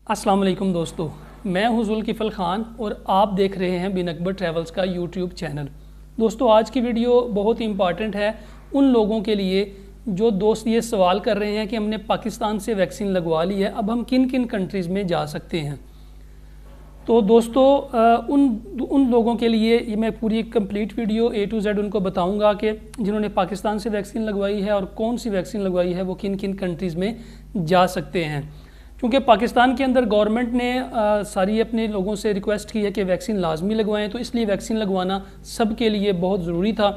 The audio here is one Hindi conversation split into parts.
अस्सलाम वालेकुम दोस्तों, मैं हूं जुल्किफ़ल ख़ान और आप देख रहे हैं बिन अकबर ट्रैवल्स का यूट्यूब चैनल। दोस्तों, आज की वीडियो बहुत इंपॉर्टेंट है उन लोगों के लिए जो दोस्त ये सवाल कर रहे हैं कि हमने पाकिस्तान से वैक्सीन लगवा ली है, अब हम किन किन कंट्रीज़ में जा सकते हैं। तो दोस्तों, उन लोगों के लिए ये मैं पूरी complete video A to Z उनको बताऊंगा कि जिन्होंने पाकिस्तान से वैक्सीन लगवाई है और कौन सी वैक्सीन लगवाई है वो किन किन कंट्रीज़ में जा सकते हैं। क्योंकि पाकिस्तान के अंदर गवर्नमेंट ने सारी अपने लोगों से रिक्वेस्ट की है कि वैक्सीन लाजमी लगवाएं, तो इसलिए वैक्सीन लगवाना सब के लिए बहुत ज़रूरी था,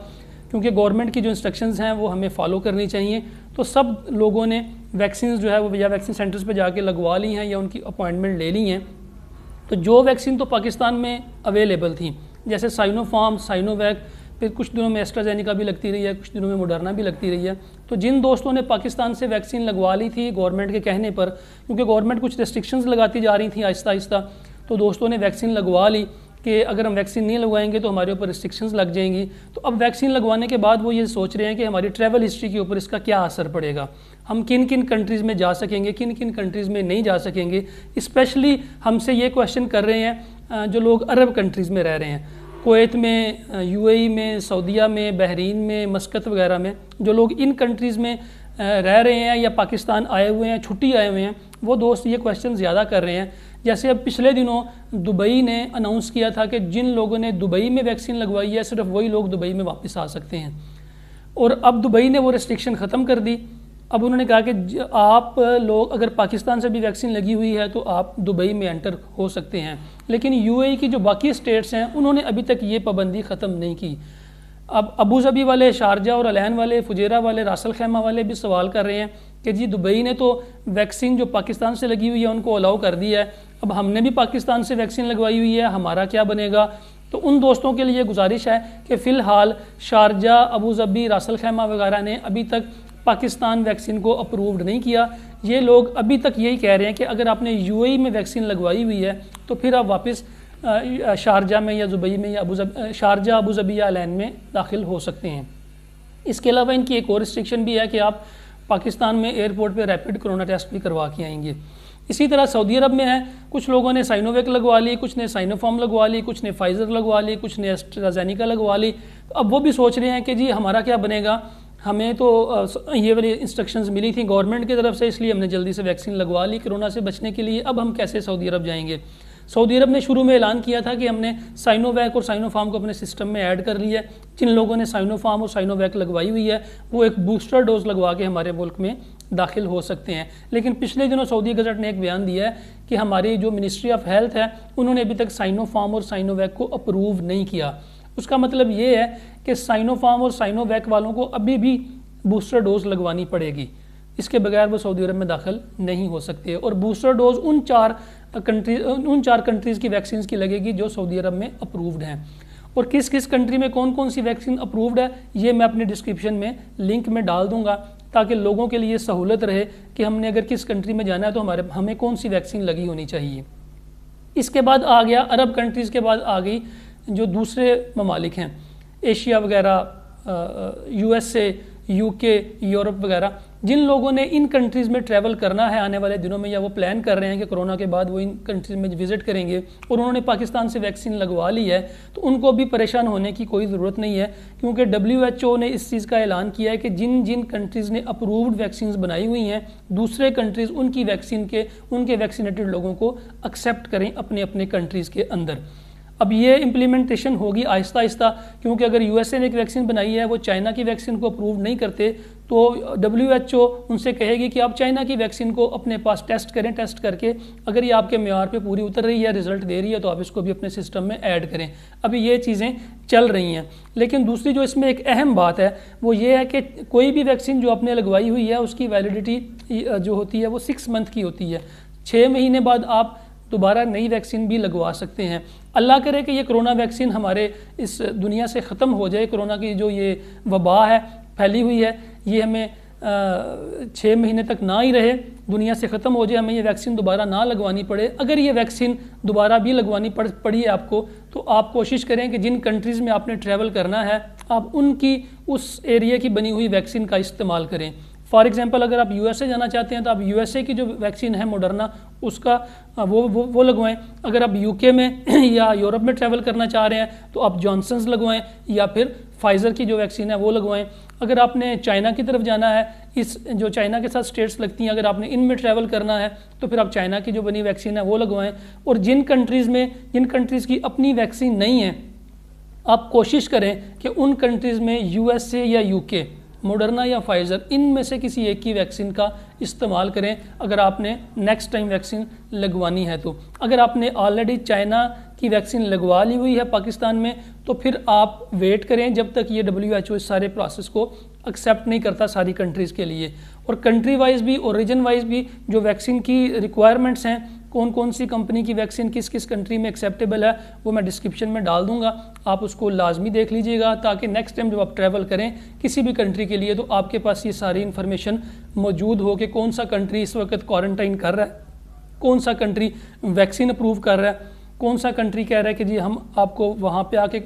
क्योंकि गवर्नमेंट की जो इंस्ट्रक्शंस हैं वो हमें फ़ॉलो करनी चाहिए। तो सब लोगों ने वैक्सीन जो है वो या वैक्सीन सेंटर्स पर जाके लगवा ली हैं या उनकी अपॉइंटमेंट ले ली हैं। तो जो वैक्सीन तो पाकिस्तान में अवेलेबल थी, जैसे साइनोफार्म, साइनोवैक, फिर कुछ दिनों में एस्ट्राजेनिका भी लगती रही है, कुछ दिनों में मोडर्ना भी लगती रही है। तो जिन दोस्तों ने पाकिस्तान से वैक्सीन लगवा ली थी गवर्नमेंट के कहने पर, क्योंकि गवर्नमेंट कुछ रेस्ट्रिक्शंस लगाती जा रही थी आहिस्ता आहिस्ता, तो दोस्तों ने वैक्सीन लगवा ली कि अगर हम वैक्सीन नहीं लगवाएंगे तो हमारे ऊपर रिस्ट्रिक्शंस लग जाएंगी। तो अब वैक्सीन लगवाने के बाद वो ये सोच रहे हैं कि हमारी ट्रैवल हिस्ट्री के ऊपर इसका क्या असर पड़ेगा, हम किन किन कंट्रीज़ में जा सकेंगे, किन किन कंट्रीज़ में नहीं जा सकेंगे। स्पेशली हमसे ये क्वेश्चन कर रहे हैं जो लोग अरब कंट्रीज़ में रह रहे हैं, कुवैत में, UAE में, सऊदीया में, बहरीन में, मस्कत वगैरह में, जो लोग इन कंट्रीज़ में रह रहे हैं या पाकिस्तान आए हुए हैं, छुट्टी आए हुए हैं, वो दोस्त ये क्वेश्चन ज़्यादा कर रहे हैं। जैसे अब पिछले दिनों दुबई ने अनाउंस किया था कि जिन लोगों ने दुबई में वैक्सीन लगवाई है सिर्फ वही लोग दुबई में वापस आ सकते हैं, और अब दुबई ने वो रेस्ट्रिक्शन ख़त्म कर दी। अब उन्होंने कहा कि आप लोग अगर पाकिस्तान से भी वैक्सीन लगी हुई है तो आप दुबई में एंटर हो सकते हैं, लेकिन UAE की जो बाकी स्टेट्स हैं उन्होंने अभी तक ये पाबंदी ख़त्म नहीं की। अब अबू धाबी वाले, शारजा और अलैन वाले, फुजेरा वाले, रासल खैमा वाले भी सवाल कर रहे हैं कि जी दुबई ने तो वैक्सीन जो पाकिस्तान से लगी हुई है उनको अलाउ कर दिया है, अब हमने भी पाकिस्तान से वैक्सीन लगवाई हुई है, हमारा क्या बनेगा। तो उन दोस्तों के लिए गुजारिश है कि फ़िलहाल शारजा, अबू धाबी, रासल खैमा वगैरह ने अभी तक पाकिस्तान वैक्सीन को अप्रूव्ड नहीं किया। ये लोग अभी तक यही कह रहे हैं कि अगर आपने UAE में वैक्सीन लगवाई हुई है तो फिर आप वापस शारजा में या दुबई में या शारजा, अबू धाबी या अलैन में दाखिल हो सकते हैं। इसके अलावा इनकी एक और रिस्ट्रिक्शन भी है कि आप पाकिस्तान में एयरपोर्ट पे रैपिड कोरोना टेस्ट भी करवा के आएंगे। इसी तरह सऊदी अरब में है, कुछ लोगों ने साइनोवैक लगवा ली, कुछ ने साइनोफार्म लगवा ली, कुछ ने फाइज़र लगवा ली, कुछ ने एस्ट्राजेनिका लगवा ली। तो अब वो भी सोच रहे हैं कि जी हमारा क्या बनेगा, हमें तो ये वाली इंस्ट्रक्शंस मिली थी गवर्नमेंट की तरफ से, इसलिए हमने जल्दी से वैक्सीन लगवा ली कोरोना से बचने के लिए, अब हम कैसे सऊदी अरब जाएंगे। सऊदी अरब ने शुरू में ऐलान किया था कि हमने साइनोवैक और साइनोफार्म को अपने सिस्टम में ऐड कर लिया है। जिन लोगों ने साइनोफार्म और साइनोवैक लगवाई हुई है वो एक बूस्टर डोज लगवा के हमारे मुल्क में दाखिल हो सकते हैं। लेकिन पिछले दिनों सऊदी गज़ट ने एक बयान दिया है कि हमारी जो मिनिस्ट्री ऑफ हेल्थ है उन्होंने अभी तक साइनोफार्म और साइनोवैक को अप्रूव नहीं किया। उसका मतलब ये है कि साइनोफार्म और साइनोवैक वालों को अभी भी बूस्टर डोज लगवानी पड़ेगी, इसके बगैर वो सऊदी अरब में दाखिल नहीं हो सकते। और बूस्टर डोज उन चार कंट्रीज़ की वैक्सीन की लगेगी जो सऊदी अरब में अप्रूव्ड हैं। और किस किस कंट्री में कौन कौन सी वैक्सीन अप्रूव्ड है ये मैं अपनी डिस्क्रिप्शन में लिंक में डाल दूंगा, ताकि लोगों के लिए सहूलत रहे कि हमने अगर किस कंट्री में जाना है तो हमें कौन सी वैक्सीन लगी होनी चाहिए। इसके बाद आ गया अरब कंट्रीज़ के बाद आ गई जो दूसरे ममालिक हैं, एशिया वगैरह, USA, UK, यूरोप वगैरह। जिन लोगों ने इन कंट्रीज़ में ट्रैवल करना है आने वाले दिनों में, या वो प्लान कर रहे हैं कि कोरोना के बाद वो इन कंट्रीज़ में विज़िट करेंगे और उन्होंने पाकिस्तान से वैक्सीन लगवा ली है, तो उनको भी परेशान होने की कोई ज़रूरत नहीं है, क्योंकि WHO ने इस चीज़ का ऐलान किया है कि जिन जिन कंट्रीज़ ने अप्रूव्ड वैक्सीन बनाई हुई हैं दूसरे कंट्रीज़ उनकी उनके वैक्सीनेटेड लोगों को एक्सेप्ट करें अपने अपने कंट्रीज़ के अंदर। अब ये इम्प्लीमेंटेशन होगी आहिस्ता आहिस्ता, क्योंकि अगर USA ने एक वैक्सीन बनाई है वो चाइना की वैक्सीन को अप्रूव नहीं करते तो WHO उनसे कहेगी कि आप चाइना की वैक्सीन को अपने पास टेस्ट करें, टेस्ट करके अगर ये आपके मेयार पे पूरी उतर रही है, रिजल्ट दे रही है, तो आप इसको भी अपने सिस्टम में ऐड करें। अभी ये चीज़ें चल रही हैं। लेकिन दूसरी जो इसमें एक अहम बात है वो ये है कि कोई भी वैक्सीन जो आपने लगवाई हुई है उसकी वैलिडिटी जो होती है वो 6 मंथ की होती है। 6 महीने बाद आप दोबारा नई वैक्सीन भी लगवा सकते हैं। अल्लाह करे कि ये कोरोना वैक्सीन हमारे इस दुनिया से ख़त्म हो जाए, कोरोना की जो ये वबा है फैली हुई है ये हमें 6 महीने तक ना ही रहे, दुनिया से ख़त्म हो जाए, हमें ये वैक्सीन दोबारा ना लगवानी पड़े। अगर ये वैक्सीन दोबारा भी लगवानी पड़ी है आपको, तो आप कोशिश करें कि जिन कंट्रीज़ में आपने ट्रैवल करना है आप उनकी उस एरिया की बनी हुई वैक्सीन का इस्तेमाल करें। फॉर एग्जांपल अगर आप यूएसए जाना चाहते हैं तो आप यूएसए की जो वैक्सीन है मॉडर्ना उसका वो लगवाएं। अगर आप यूके में या यूरोप में ट्रैवल करना चाह रहे हैं तो आप जॉनसन्स लगवाएं या फिर फाइज़र की जो वैक्सीन है वो लगवाएं। अगर आपने चाइना की तरफ जाना है, इस जो चाइना के साथ स्टेट्स लगती हैं, अगर आपने इनमें ट्रैवल करना है तो फिर आप चाइना की जो बनी वैक्सीन है वो लगवाएं। और जिन कंट्रीज़ की अपनी वैक्सीन नहीं है, आप कोशिश करें कि उन कंट्रीज़ में यूएसए या यूके, मॉडर्ना या फाइज़र, इनमें से किसी एक की वैक्सीन का इस्तेमाल करें अगर आपने नेक्स्ट टाइम वैक्सीन लगवानी है तो। अगर आपने ऑलरेडी चाइना की वैक्सीन लगवा ली हुई है पाकिस्तान में तो फिर आप वेट करें जब तक ये WHO इस सारे प्रोसेस को एक्सेप्ट नहीं करता सारी कंट्रीज़ के लिए। और कंट्री वाइज भी और रीजन वाइज भी जो वैक्सीन की रिक्वायरमेंट्स हैं, कौन कौन सी कंपनी की वैक्सीन किस किस कंट्री में एक्सेप्टेबल है, वो मैं डिस्क्रिप्शन में डाल दूंगा, आप उसको लाजमी देख लीजिएगा ताकि नेक्स्ट टाइम जब आप ट्रैवल करें किसी भी कंट्री के लिए तो आपके पास ये सारी इन्फॉर्मेशन मौजूद हो कि कौन सा कंट्री इस वक्त क्वारंटाइन कर रहा है, कौन सा कंट्री वैक्सीन अप्रूव कर रहा है, कौन सा कंट्री कह रहा है कि जी हम आपको वहाँ पे आके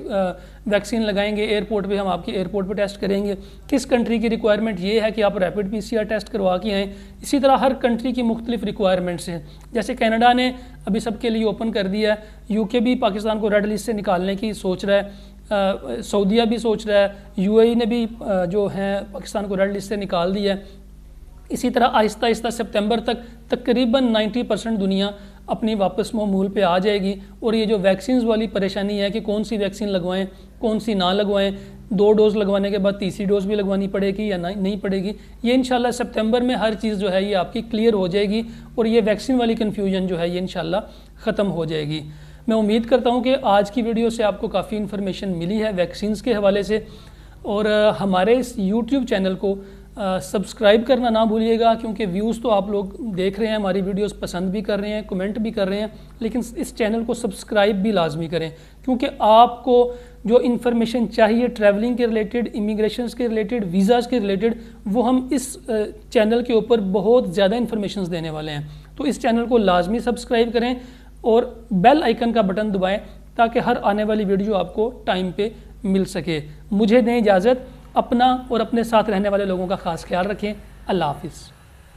वैक्सीन लगाएंगे, एयरपोर्ट पे हम आपके एयरपोर्ट पे टेस्ट करेंगे, किस कंट्री की रिक्वायरमेंट ये है कि आप रैपिड PCR टेस्ट करवा के आएँ। इसी तरह हर कंट्री की मुख्तलिफ रिक्वायरमेंट्स हैं। जैसे कनाडा ने अभी सबके लिए ओपन कर दिया है, यूके भी पाकिस्तान को रेड लिस्ट से निकालने की सोच रहा है, सऊदीया भी सोच रहा है, UAE ने भी जो है पाकिस्तान को रेड लिस्ट से निकाल दिया है। इसी तरह आहिस्ता आहिस्ता सितंबर तक तकरीबन 90% दुनिया अपनी वापस मामूल पे आ जाएगी। और ये जो वैक्सीन वाली परेशानी है कि कौन सी वैक्सीन लगवाएं कौन सी ना लगवाएं, 2 डोज़ लगवाने के बाद तीसरी डोज़ भी लगवानी पड़ेगी या नहीं पड़ेगी, ये इंशाल्लाह सितंबर में हर चीज़ जो है ये आपकी क्लियर हो जाएगी और ये वैक्सीन वाली कन्फ्यूजन जो है ये इंशाल्लाह ख़त्म हो जाएगी। मैं उम्मीद करता हूँ कि आज की वीडियो से आपको काफ़ी इन्फॉर्मेशन मिली है वैक्सीन के हवाले से। और हमारे इस YouTube चैनल को सब्सक्राइब करना ना भूलिएगा, क्योंकि व्यूज़ तो आप लोग देख रहे हैं, हमारी वीडियोस पसंद भी कर रहे हैं, कमेंट भी कर रहे हैं, लेकिन इस चैनल को सब्सक्राइब भी लाजमी करें, क्योंकि आपको जो इन्फॉर्मेशन चाहिए ट्रैवलिंग के रिलेटेड, इमिग्रेशन के रिलेटेड, वीज़ाज़ के रिलेटेड, वो हम इस चैनल के ऊपर बहुत ज़्यादा इन्फॉर्मेशन देने वाले हैं। तो इस चैनल को लाजमी सब्सक्राइब करें और बेल आइकन का बटन दबाएँ ताकि हर आने वाली वीडियो आपको टाइम पर मिल सके। मुझे दें इजाज़त, अपना और अपने साथ रहने वाले लोगों का ख़ास ख्याल रखें। अल्लाह हाफिज़।